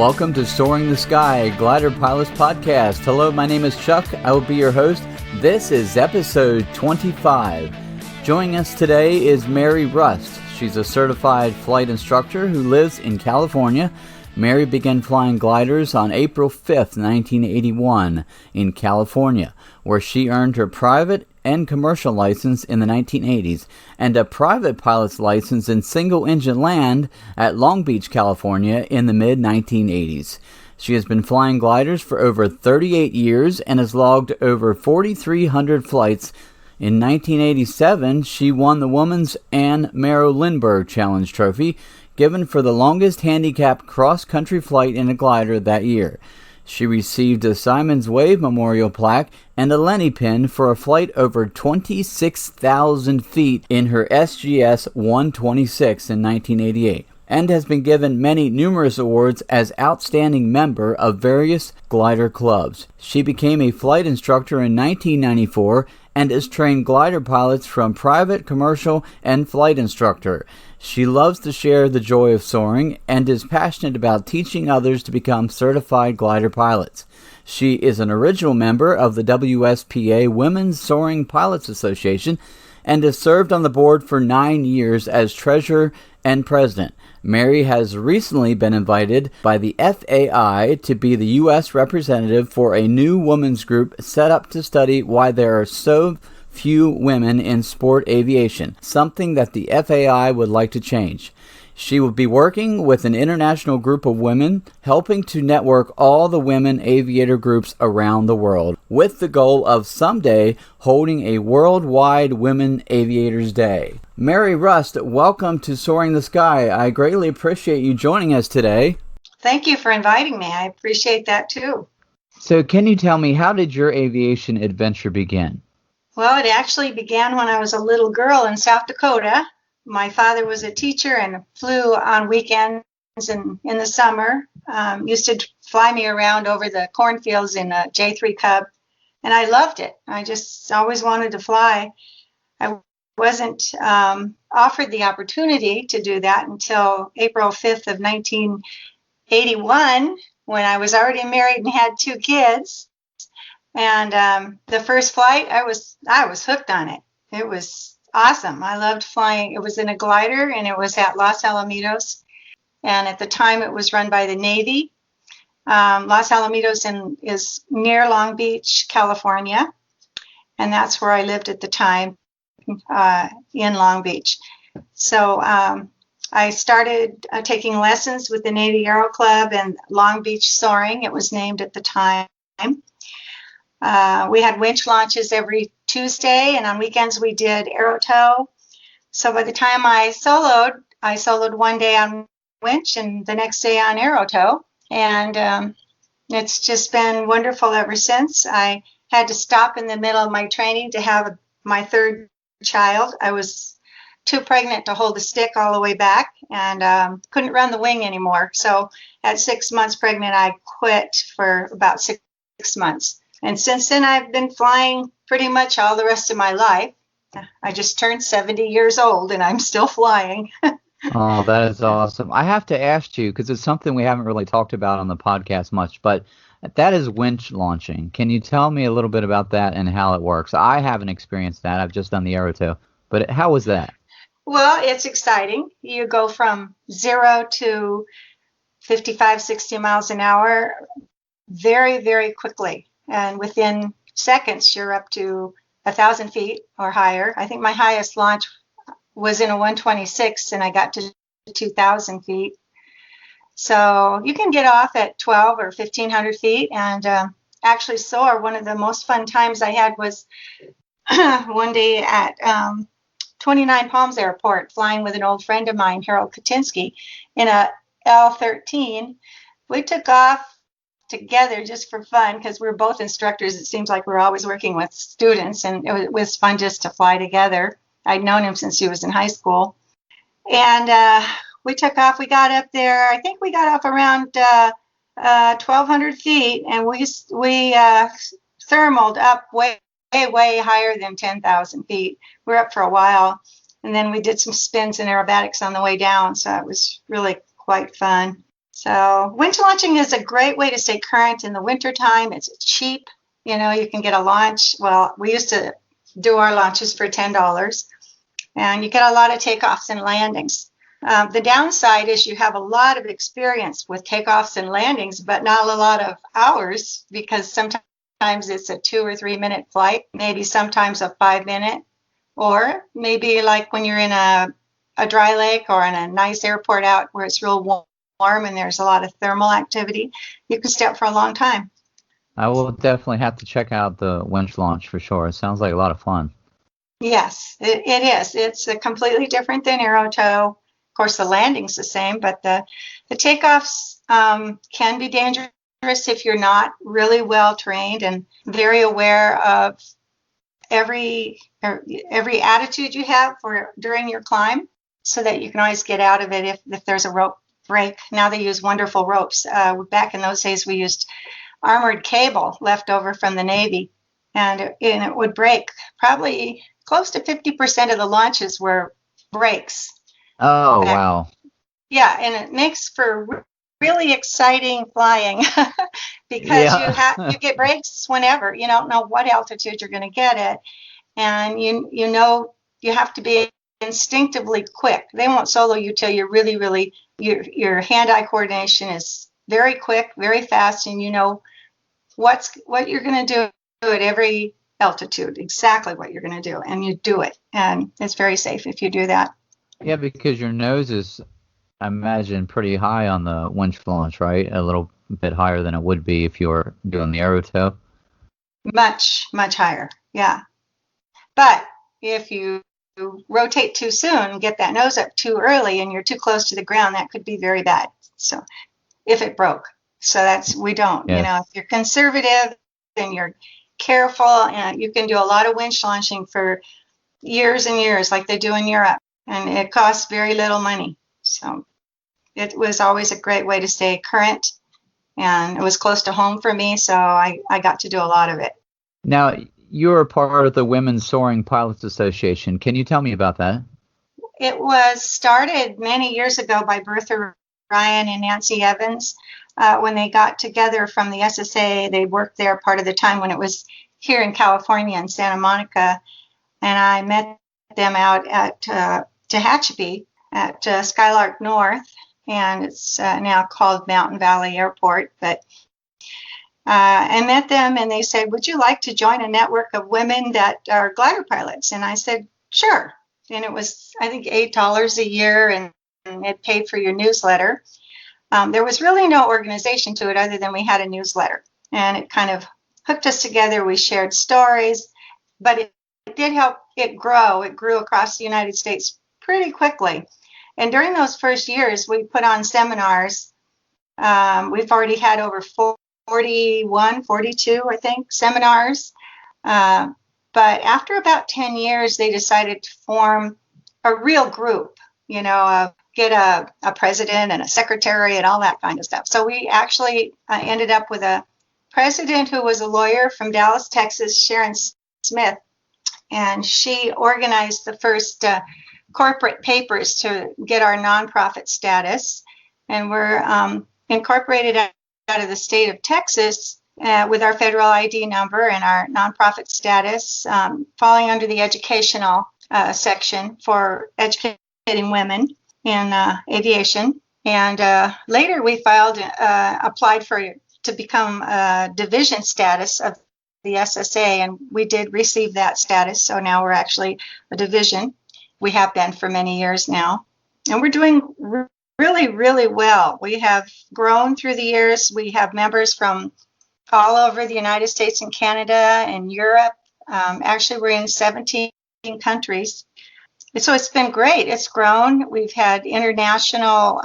Welcome to Soaring the Sky, a glider pilots podcast. Hello, my name is Chuck. I will be your host. This is episode 25. Joining us today is Mary Rust. She's a certified flight instructor who lives in California. Mary began flying gliders on April 5th, 1981 in California, where she earned her private and commercial license in the 1980s and a private pilot's license in single-engine land at Long Beach, California in the mid-1980s. She has been flying gliders for over 38 years and has logged over 4,300 flights. In 1987, she won the Women's Anne Merrow Lindbergh Challenge Trophy, given for the longest handicap cross-country flight in a glider that year. She received a Simon's Wave Memorial Plaque and a Lenny Pin for a flight over 26,000 feet in her SGS 126 in 1988, and has been given numerous awards as outstanding member of various glider clubs. She became a flight instructor in 1994 and has trained glider pilots from private, commercial, and flight instructor. She loves to share the joy of soaring and is passionate about teaching others to become certified glider pilots. She is an original member of the WSPA Women's Soaring Pilots Association and has served on the board for 9 years as treasurer and president. Mary has recently been invited by the FAI to be the U.S. representative for a new women's group set up to study why there are so few women in sport aviation, something that the FAI would like to change. She will be working with an international group of women, helping to network all the women aviator groups around the world, with the goal of someday holding a worldwide Women Aviators Day. Mary Rust, welcome to Soaring the Sky. I greatly appreciate you joining us today. Thank you for inviting me. I appreciate that too. So can you tell me, how did your aviation adventure begin? Well, it actually began when I was a little girl in South Dakota. My father was a teacher and flew on weekends and in the summer. Used to fly me around over the cornfields in a J3 Cub, and I loved it. I just always wanted to fly. I wasn't offered the opportunity to do that until April 5th of 1981, when I was already married and had 2 kids. And the first flight, I was hooked on it. It was awesome. I loved flying. It was in a glider, and it was at Los Alamitos. And at the time, it was run by the Navy. Los Alamitos is near Long Beach, California. And that's where I lived at the time, in Long Beach. So I started taking lessons with the Navy Aero Club and Long Beach Soaring. It was named at the time. We had winch launches every Tuesday, and on weekends we did aero tow. So by the time I soloed one day on winch and the next day on aero tow. And it's just been wonderful ever since. I had to stop in the middle of my training to have my 3rd child. I was too pregnant to hold the stick all the way back, and couldn't run the wing anymore. So at 6 months pregnant, I quit for about 6 months. And since then, I've been flying pretty much all the rest of my life. I just turned 70 years old, and I'm still flying. Oh, that is awesome. I have to ask you, because it's something we haven't really talked about on the podcast much, but that is winch launching. Can you tell me a little bit about that and how it works? I haven't experienced that. I've just done the aero tow. But how was that? Well, it's exciting. You go from 0 to 55, 60 miles an hour very, very quickly. And within seconds, you're up to 1,000 feet or higher. I think my highest launch was in a 126, and I got to 2,000 feet. So you can get off at 12 or 1,500 feet and actually soar. One of the most fun times I had was one day at 29 Palms Airport, flying with an old friend of mine, Harold Katinsky, in a L-13. We took off together just for fun because we were both instructors. It seems like we're always working with students, and it was fun just to fly together. I'd known him since he was in high school. And we took off. We got up there. I think we got off around 1,200 feet, and we thermaled up way higher than 10,000 feet. We were up for a while, and then we did some spins and aerobatics on the way down, so it was really quite fun. So winch launching is a great way to stay current in the wintertime. It's cheap. You know, you can get a launch. Well, we used to do our launches for $10, and you get a lot of takeoffs and landings. The downside is you have a lot of experience with takeoffs and landings, but not a lot of hours, because sometimes it's a 2 or 3 minute flight, maybe sometimes a 5 minute, or maybe like when you're in a dry lake or in a nice airport out where it's real warm and there's a lot of thermal activity, you can stay up for a long time. I will definitely have to check out the winch launch for sure. It sounds like a lot of fun. Yes, it is. It's completely different than aero tow. Of course, the landing's the same, but the takeoffs can be dangerous if you're not really well trained and very aware of every attitude you have during your climb, so that you can always get out of it if there's a rope break. Now they use wonderful ropes. Back in those days, we used armored cable left over from the Navy, and it would break. Probably close to 50% of the launches were breaks. Oh, wow. Yeah, and it makes for really exciting flying because you get breaks whenever. You don't know what altitude you're going to get at, and you know you have to be instinctively quick. They won't solo you till you're really your hand-eye coordination is very quick, very fast, and you know what you're going to do at every altitude, exactly what you're going to do, and you do it, and it's very safe if you do that. Yeah, because your nose is, I imagine, pretty high on the winch launch, right? A little bit higher than it would be if you were doing the aero tow. Much higher, yeah. But if you rotate too soon, get that nose up too early, and you're too close to the ground, that could be very bad. So if it broke. So we don't. Yes. You know, if you're conservative and you're careful, and you can do a lot of winch launching for years and years like they do in Europe, and it costs very little money. So it was always a great way to stay current, and it was close to home for me, so I got to do a lot of it. Now, you're a part of the Women's Soaring Pilots Association. Can you tell me about that? It was started many years ago by Bertha Ryan and Nancy Evans. When they got together from the SSA, they worked there part of the time when it was here in California in Santa Monica, and I met them out at Tehachapi at Skylark North, and it's now called Mountain Valley Airport. But I met them, and they said, "Would you like to join a network of women that are glider pilots?" And I said, "Sure." And it was, I think, $8 a year, and it paid for your newsletter. There was really no organization to it other than we had a newsletter, and it kind of hooked us together. We shared stories, but it did help it grow. It grew across the United States pretty quickly. And during those first years, we put on seminars. We've already had over 41, 42, I think, seminars. But after about 10 years, they decided to form a real group, you know, get a president and a secretary and all that kind of stuff. So we actually ended up with a president who was a lawyer from Dallas, Texas, Sharon Smith, and she organized the first corporate papers to get our nonprofit status. And we're incorporated out of the state of Texas with our federal ID number and our nonprofit status, falling under the educational section for educating women in aviation. And later we applied to become division status of the SSA, and we did receive that status. So now we're actually a division. We have been for many years now, and we're doing really well. We have grown through the years. We have members from all over the United States and Canada and Europe. Actually, we're in 17 countries. So it's been great. It's grown. We've had international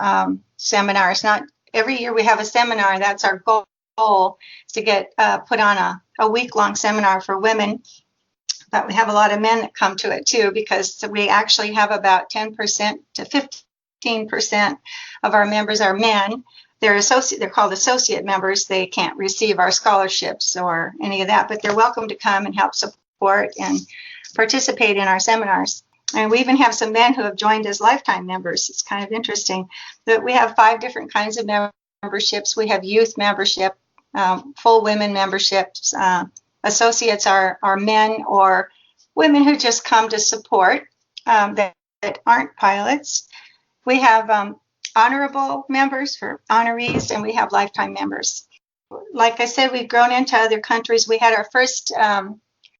seminars. Not every year we have a seminar. That's our goal, to get put on a week-long seminar for women. But we have a lot of men that come to it too, because we actually have about 10% to 15% of our members are men. They're called associate members. They can't receive our scholarships or any of that, but they're welcome to come and help support and participate in our seminars. And we even have some men who have joined as lifetime members. It's kind of interesting that we have 5 different kinds of members. memberships. We have youth membership, full women memberships. Associates are men or women who just come to support that aren't pilots. We have honorable members for honorees, and we have lifetime members. Like I said, we've grown into other countries. We had our first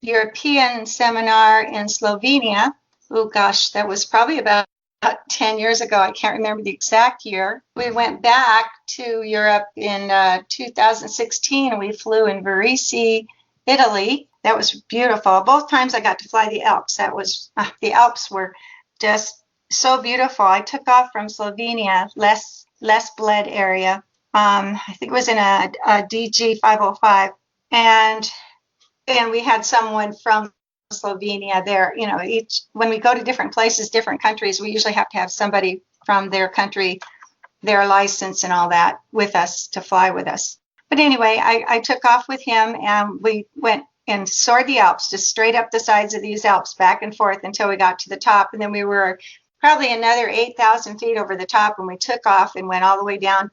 European seminar in Slovenia. Oh gosh, that was probably about 10 years ago. I can't remember the exact year. We went back to Europe in 2016, and we flew in Varese, Italy. That was beautiful. Both times I got to fly the Alps. The Alps were just so beautiful. I took off from Slovenia, Les Bled area. I think it was in a DG 505, and we had someone from Slovenia there. You know, when we go to different places, different countries, we usually have to have somebody from their country, their license and all that with us to fly with us. But anyway, I took off with him, and we went and soared the Alps, just straight up the sides of these Alps, back and forth until we got to the top. And then we were probably another 8,000 feet over the top when we took off and went all the way down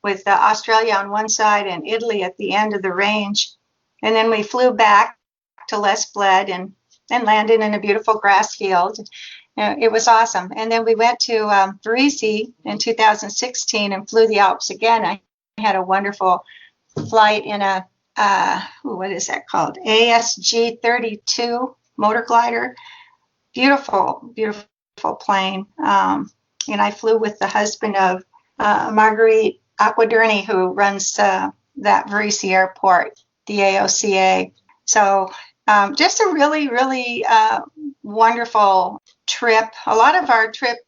with Australia on one side and Italy at the end of the range. And then we flew back to Les Bled and landed in a beautiful grass field. It was awesome. And then we went to Varese in 2016 and flew the Alps again. I had a wonderful flight in a, what is that called? ASG 32 motor glider. Beautiful, beautiful plane. And I flew with the husband of Marguerite Aquaderni, who runs that Varese airport, the AOCA. So just a really, really wonderful trip. A lot of our trips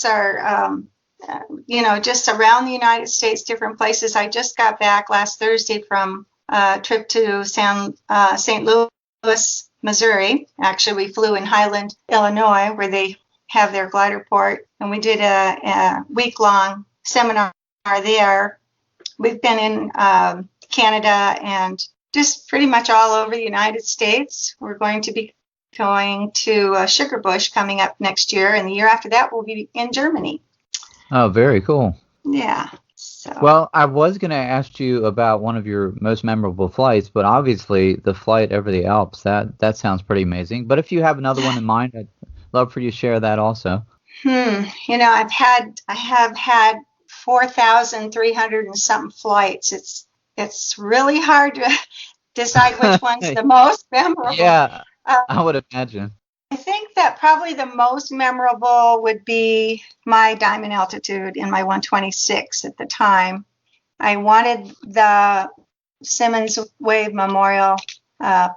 are, just around the United States, different places. I just got back last Thursday from a trip to St. Louis, Missouri. Actually, we flew in Highland, Illinois, where they have their glider port, and we did a week-long seminar there. We've been in Canada and just pretty much all over the United States. We're going to be going to Sugar Bush coming up next year, and the year after that we'll be in Germany. Oh, very cool. Yeah. So. Well, I was going to ask you about one of your most memorable flights, but obviously the flight over the Alps, that sounds pretty amazing. But if you have another one in mind, I'd love for you to share that also. I have had 4,300 and something flights. It's really hard to decide which one's the most memorable. Yeah, I would imagine. I think that probably the most memorable would be my diamond altitude in my 126 at the time. I wanted the Simmons Wave Memorial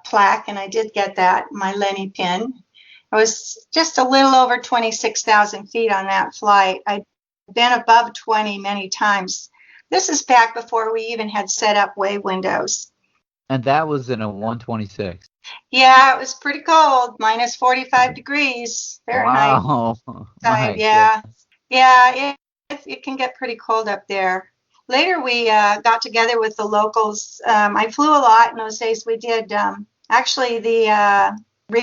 plaque, and I did get that, my Lenny pin. I was just a little over 26,000 feet on that flight. I'd been above 20 many times. This is back before we even had set up wave windows. And that was in a 126. Yeah, it was pretty cold, minus 45 degrees Fahrenheit. Wow. Yeah, it can get pretty cold up there. Later, we got together with the locals. I flew a lot in those days. We did, actually, the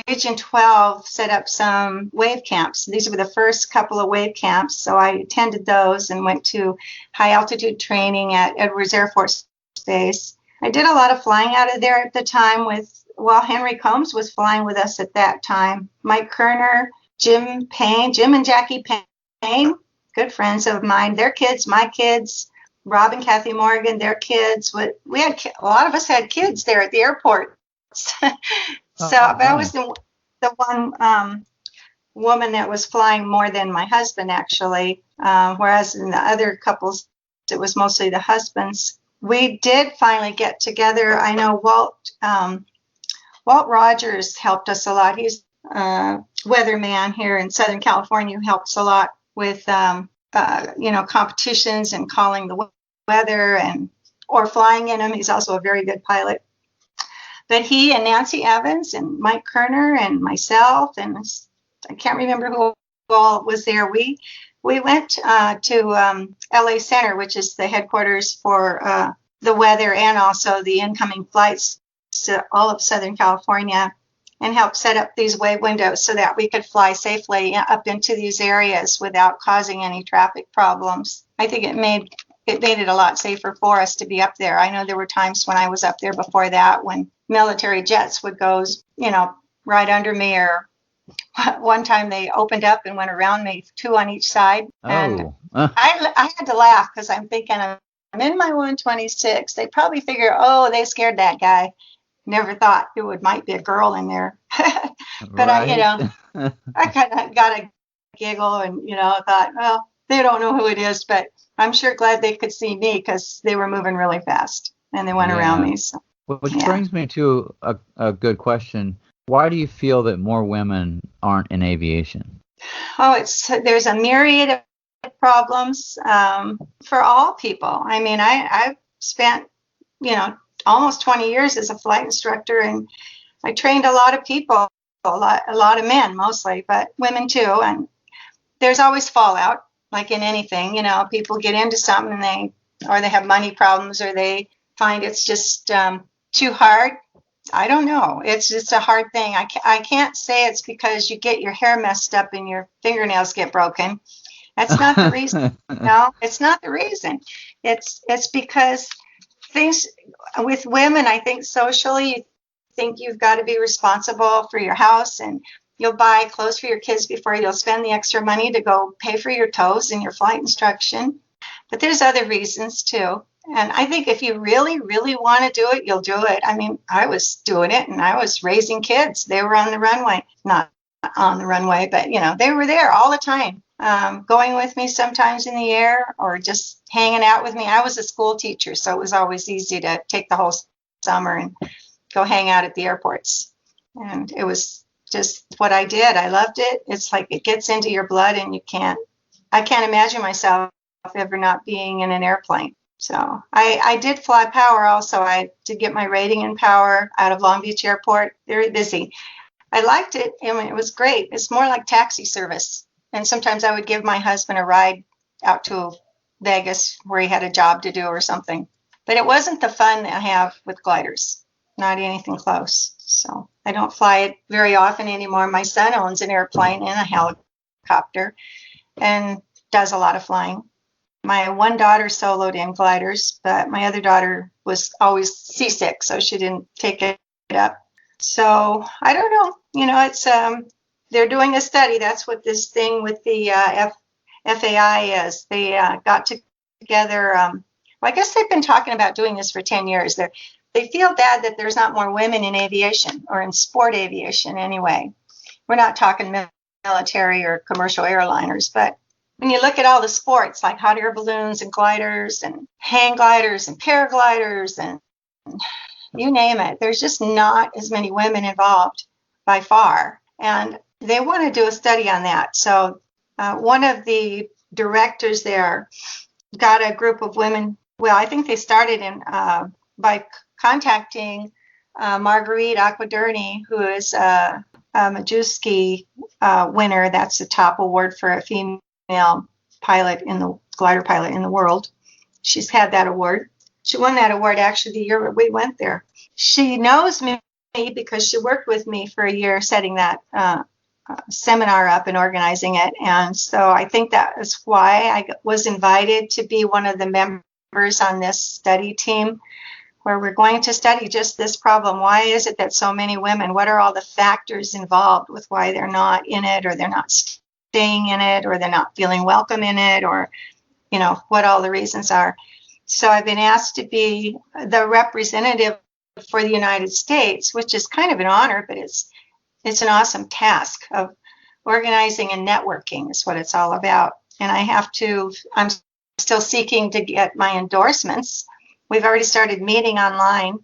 Region 12 set up some wave camps. These were the first couple of wave camps, so I attended those and went to high altitude training at Edwards Air Force Base. I did a lot of flying out of there at the time Henry Combs was flying with us at that time. Mike Kerner, Jim and Jackie Payne, good friends of mine, their kids, my kids, Rob and Kathy Morgan, their kids. We had a lot of us had kids there at the airport. But I was the one woman that was flying more than my husband, actually, whereas in the other couples, it was mostly the husbands. We did finally get together. I know Walt Rogers helped us a lot. He's a weatherman here in Southern California who helps a lot with, competitions and calling the weather or flying in them. He's also a very good pilot. But he and Nancy Evans and Mike Kerner and myself, and I can't remember who all was there. We went to LA Center, which is the headquarters for the weather and also the incoming flights to all of Southern California, and helped set up these wave windows so that we could fly safely up into these areas without causing any traffic problems. I think it made it made it a lot safer for us to be up there. I know there were times when I was up there before that when military jets would go, right under me, or one time they opened up and went around me, 2 on each side. And I had to laugh because I'm thinking, I'm in my 126. They probably figure, oh, they scared that guy. Never thought it might be a girl in there. But right. I kind of got a giggle and, I thought, well, they don't know who it is, but I'm sure glad they could see me because they were moving really fast and they went around me. So, which brings me to a good question. Why do you feel that more women aren't in aviation? Oh, there's a myriad of problems for all people. I mean, I've spent, almost 20 years as a flight instructor, and I trained a lot of people, a lot of men mostly, but women too. And there's always fallout, like in anything. People get into something and they have money problems, or they find it's just too hard. I don't know. It's just a hard thing. I can't say it's because you get your hair messed up and your fingernails get broken. That's not the reason. No, it's not the reason. It's because things with women, I think socially, you think you've got to be responsible for your house, and you'll buy clothes for your kids before you'll spend the extra money to go pay for your toes and your flight instruction. But there's other reasons too. And I think if you really, really want to do it, you'll do it. I mean, I was doing it and I was raising kids. They were on the runway, not on the runway, but, they were there all the time, going with me sometimes in the air or just hanging out with me. I was a school teacher, so it was always easy to take the whole summer and go hang out at the airports. And it was just what I did. I loved it. It's like it gets into your blood, and I can't imagine myself ever not being in an airplane. So I did fly power also. I did get my rating in power out of Long Beach Airport. Very busy. I liked it. I mean, it was great. It's more like taxi service. And sometimes I would give my husband a ride out to Vegas where he had a job to do or something. But it wasn't the fun that I have with gliders. Not anything close. So I don't fly it very often anymore. My son owns an airplane and a helicopter and does a lot of flying. My one daughter soloed in gliders, but my other daughter was always seasick, so she didn't take it up. So I don't know. It's they're doing a study. That's what this thing with the FAI is. They got together. Well, I guess they've been talking about doing this for 10 years. They feel bad that there's not more women in aviation, or in sport aviation anyway. We're not talking military or commercial airliners, but when you look at all the sports like hot air balloons and gliders and hang gliders and paragliders and you name it, there's just not as many women involved by far. And they want to do a study on that. So one of the directors there got a group of women. Well, I think they started by contacting Marguerite Aquaderni, who is a Majewski winner. That's the top award for a female pilot glider pilot in the world. She's had that award. She won that award actually the year we went there. She knows me because she worked with me for a year setting that seminar up and organizing it. And so I think that is why I was invited to be one of the members on this study team, where we're going to study just this problem. Why is it that so many women, what are all the factors involved with why they're not in it, or they're not staying in it, or they're not feeling welcome in it, or, what all the reasons are. So I've been asked to be the representative for the United States, which is kind of an honor, but it's an awesome task of organizing and networking is what it's all about. And I'm still seeking to get my endorsements. We've already started meeting online,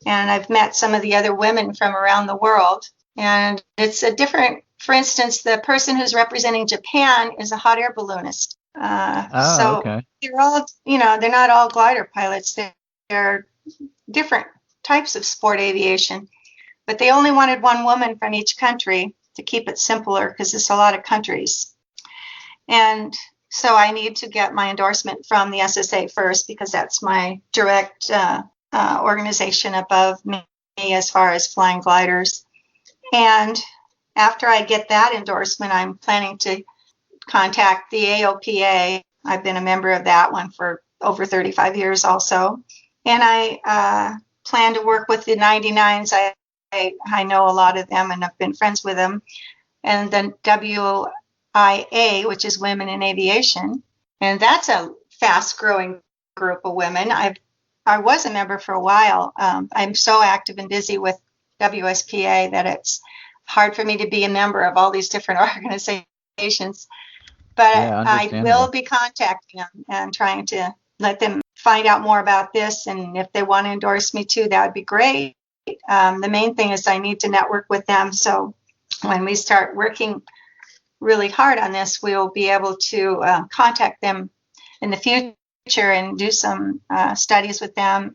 and I've met some of the other women from around the world. And it's a different, for instance, the person who's representing Japan is a hot air balloonist. Okay. They're all, they're not all glider pilots. They're different types of sport aviation, but they only wanted one woman from each country to keep it simpler because it's a lot of countries. And so I need to get my endorsement from the SSA first, because that's my direct organization above me as far as flying gliders. And after I get that endorsement, I'm planning to contact the AOPA. I've been a member of that one for over 35 years also. And I plan to work with the 99s. I know a lot of them and I've been friends with them. And then WIA, which is Women in Aviation. And that's a fast-growing group of women. I was a member for a while. I'm so active and busy with WSPA that it's hard for me to be a member of all these different organizations. But I will be contacting them and trying to let them find out more about this. And if they want to endorse me too, that would be great. The main thing is I need to network with them. So when we start working really hard on this, we'll be able to contact them in the future and do some studies with them.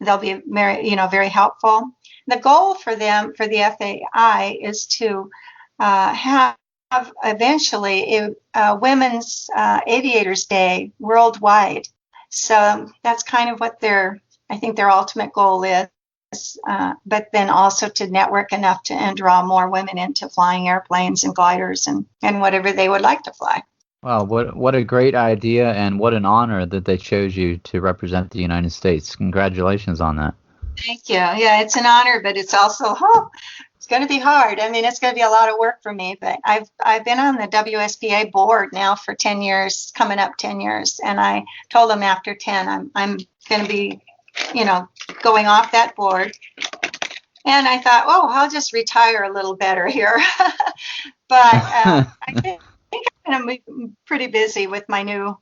They'll be very helpful. The goal for them, for the FAI, is to have eventually a Women's Aviators Day worldwide. So that's kind of what I think their ultimate goal is. But then also to network enough and draw more women into flying airplanes and gliders and whatever they would like to fly. Wow, what a great idea, and what an honor that they chose you to represent the United States. Congratulations on that. Thank you. Yeah, it's an honor, but it's also it's going to be hard. I mean, it's going to be a lot of work for me, but I've been on the WSPA board now for 10 years, coming up 10 years, and I told them after 10 I'm going to be going off that board. And I thought, I'll just retire a little better here. But I think I'm going to be pretty busy with my new,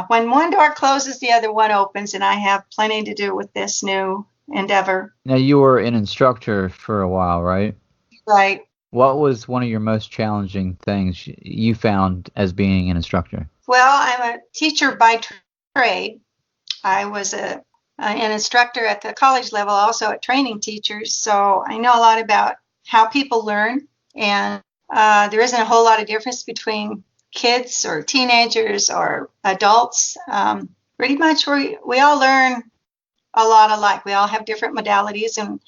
when one door closes, the other one opens, and I have plenty to do with this new endeavor. Now, you were an instructor for a while, right? Right. What was one of your most challenging things you found as being an instructor? Well, I'm a teacher by trade. I was an instructor at the college level, also at training teachers. So I know a lot about how people learn. And there isn't a whole lot of difference between kids or teenagers or adults. Pretty much we all learn a lot alike. We all have different modalities. And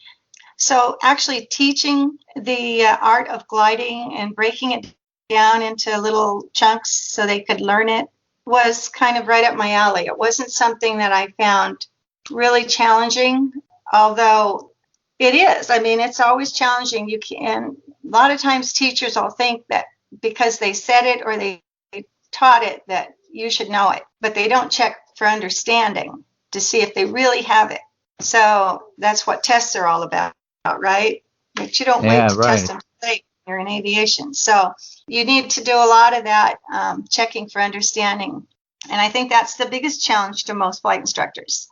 so actually teaching the art of gliding and breaking it down into little chunks so they could learn it was kind of right up my alley. It wasn't something that I found really challenging, although it is. I mean, it's always challenging. A lot of times teachers will think that because they said it or they taught it that you should know it, but they don't check for understanding to see if they really have it. So that's what tests are all about, right? But you don't wait to test them when you're in aviation. So you need to do a lot of that checking for understanding. And I think that's the biggest challenge to most flight instructors,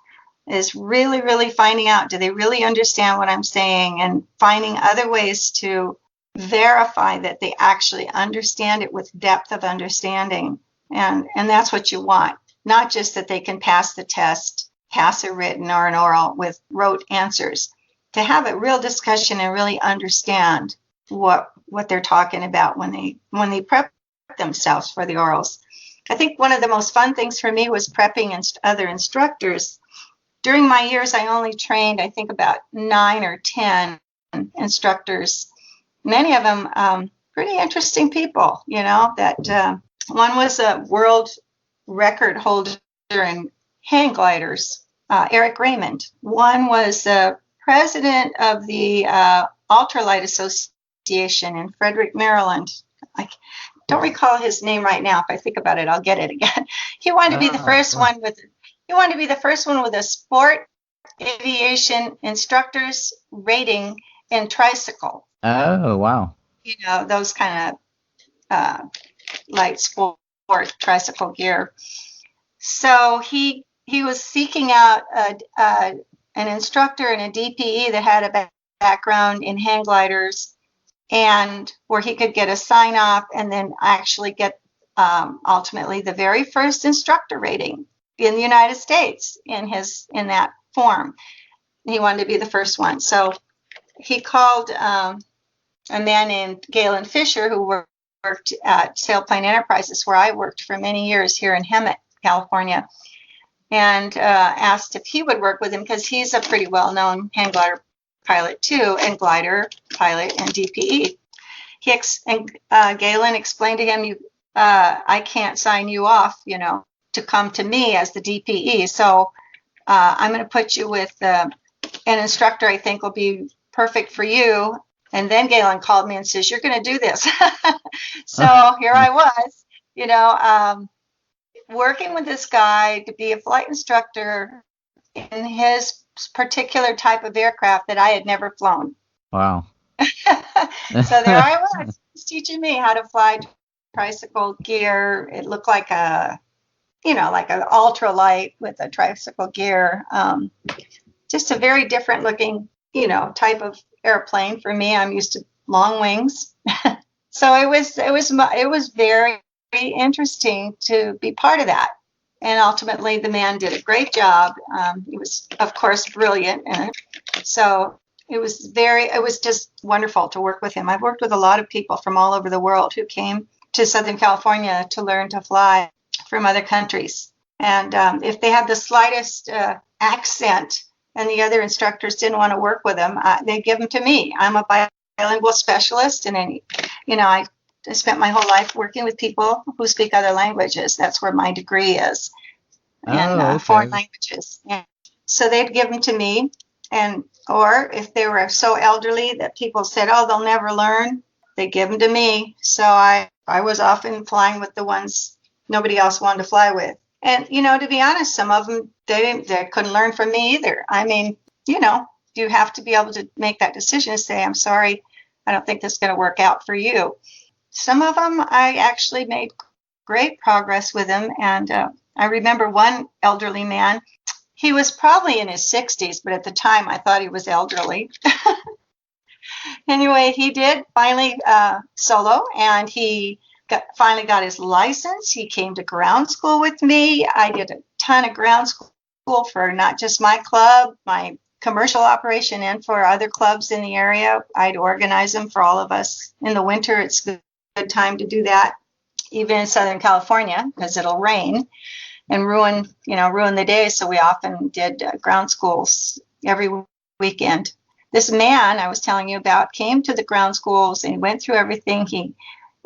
is really, really finding out, do they really understand what I'm saying, and finding other ways to verify that they actually understand it with depth of understanding. And that's what you want, not just that they can pass the test, pass a written or an oral with rote answers, to have a real discussion and really understand what they're talking about when they prep themselves for the orals. I think one of the most fun things for me was prepping other instructors. During my years, I only trained, I think, about 9 or 10 instructors. Many of them pretty interesting people, that one was a world record holder in hang gliders, Eric Raymond. One was the president of the Ultralight Association in Frederick, Maryland. I don't recall his name right now. If I think about it, I'll get it again. He wanted to be the first one with a sport aviation instructor's rating in tricycle. Oh, wow. Those kind of light sport tricycle gear. So he was seeking out an instructor and a DPE that had a background in hang gliders, and where he could get a sign off and then actually get ultimately the very first instructor rating in the United States in that form. He wanted to be the first one. So he called a man named Galen Fisher, who worked at Sailplane Enterprises, where I worked for many years here in Hemet, California, and asked if he would work with him, because he's a pretty well-known hang glider pilot too, and glider pilot and DPE. Galen explained to him, I can't sign you off, to come to me as the DPE. So I'm going to put you with an instructor I think will be perfect for you. And then Galen called me and says, you're going to do this. So here I was, working with this guy to be a flight instructor in his particular type of aircraft that I had never flown. Wow. So there I was. He's teaching me how to fly tricycle gear. It looked like like an ultralight with a tricycle gear. Just a very different looking, type of airplane for me. I'm used to long wings. So it was very interesting to be part of that. And ultimately the man did a great job. He was, of course, brilliant. And so it was just wonderful to work with him. I've worked with a lot of people from all over the world who came to Southern California to learn to fly from other countries. And if they had the slightest accent and the other instructors didn't want to work with them, they give them to me. I'm a bilingual specialist, and I spent my whole life working with people who speak other languages. That's where my degree is, in foreign languages. And so they'd give them to me, or if they were so elderly that people said, "Oh, they'll never learn," they give them to me. So I was often flying with the ones nobody else wanted to fly with. And, to be honest, some of them, they couldn't learn from me either. I mean, you have to be able to make that decision and say, I'm sorry, I don't think this is going to work out for you. Some of them, I actually made great progress with them. And I remember one elderly man, he was probably in his 60s, but at the time I thought he was elderly. Anyway, he did finally solo, and he finally got his license. He came to ground school with me. I did a ton of ground school for not just my club, my commercial operation, and for other clubs in the area. I'd organize them for all of us. In the winter, it's a good time to do that, even in Southern California, because it'll rain and ruin the day. So we often did ground schools every weekend. This man I was telling you about came to the ground schools and went through everything. He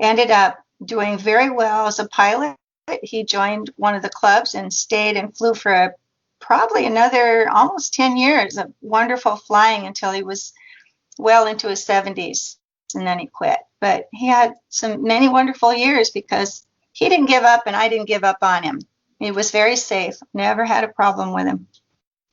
ended up doing very well as a pilot. He joined one of the clubs and stayed and flew for probably another almost 10 years of wonderful flying until he was well into his 70s, and then he quit. But he had many wonderful years because he didn't give up and I didn't give up on him. He was very safe. Never had a problem with him.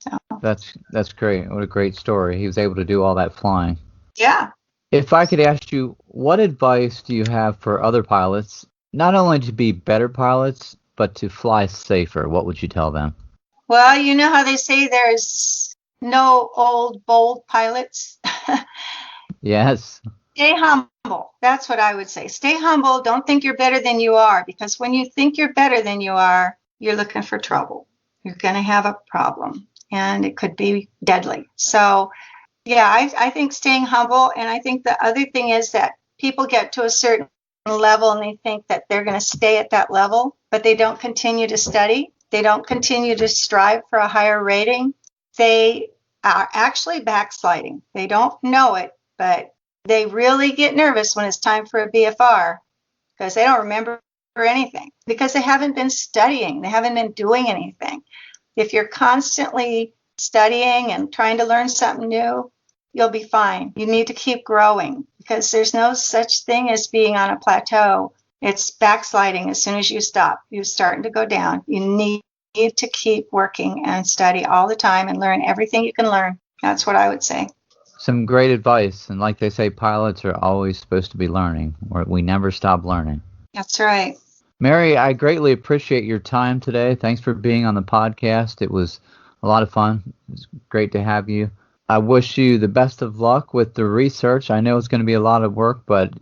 So. That's great. What a great story. He was able to do all that flying. Yeah. If I could ask you, what advice do you have for other pilots, not only to be better pilots, but to fly safer? What would you tell them? Well, you know how they say there's no old, bold pilots? Yes. Stay humble. That's what I would say. Stay humble. Don't think you're better than you are, because when you think you're better than you are, you're looking for trouble. You're going to have a problem, and it could be deadly. So, yeah, I think staying humble. And I think the other thing is that people get to a certain level and they think that they're going to stay at that level, but they don't continue to study. They don't continue to strive for a higher rating. They are actually backsliding. They don't know it, but they really get nervous when it's time for a BFR because they don't remember anything, because they haven't been studying. They haven't been doing anything. If you're constantly studying and trying to learn something new, you'll be fine. You need to keep growing, because there's no such thing as being on a plateau. It's backsliding as soon as you stop. You're starting to go down. You need to keep working and study all the time and learn everything you can learn. That's what I would say. Some great advice. And like they say, pilots are always supposed to be learning, or we never stop learning. That's right. Mary, I greatly appreciate your time today. Thanks for being on the podcast. It was a lot of fun. It was great to have you. I wish you the best of luck with the research. I know it's going to be a lot of work, but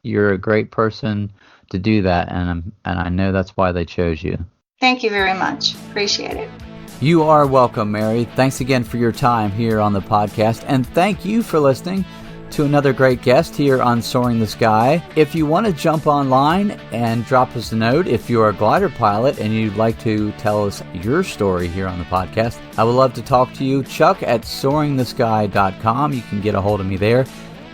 you're a great person to do that, and I know that's why they chose you. Thank you very much. Appreciate it. You are welcome, Mary. Thanks again for your time here on the podcast, and thank you for listening to another great guest here on Soaring the Sky. If you want to jump online and drop us a note, if you're a glider pilot and you'd like to tell us your story here on the podcast, I would love to talk to you. Chuck at soaringthesky.com. You can get a hold of me there.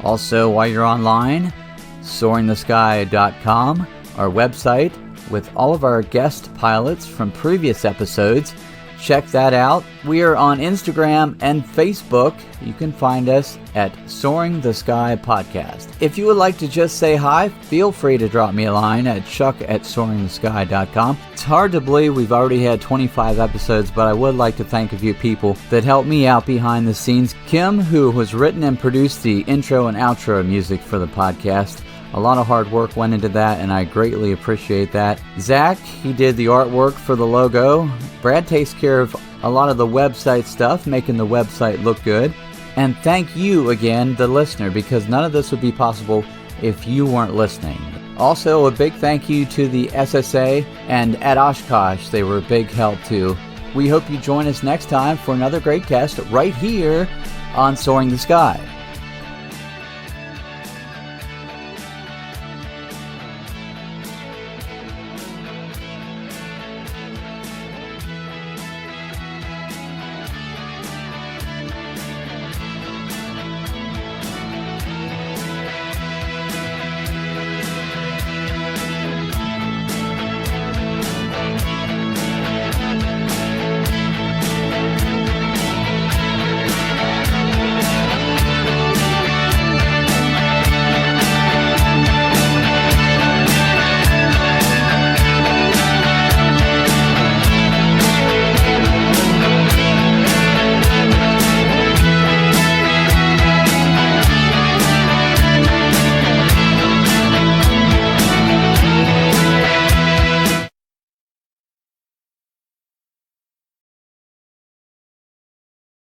Also, while you're online, soaringthesky.com, our website, with all of our guest pilots from previous episodes. Check that out. We are on Instagram and Facebook. You can find us at Soaring the Sky Podcast. If you would like to just say hi, feel free to drop me a line at chuck@soaringthesky.com. It's hard to believe we've already had 25 episodes, but I would like to thank a few people that helped me out behind the scenes. Kim, who has written and produced the intro and outro music for the podcast. A lot of hard work went into that, and I greatly appreciate that. Zach, he did the artwork for the logo. Brad takes care of a lot of the website stuff, making the website look good. And thank you again, the listener, because none of this would be possible if you weren't listening. Also, a big thank you to the SSA and at Oshkosh. They were a big help too. We hope you join us next time for another great cast right here on Soaring the Sky.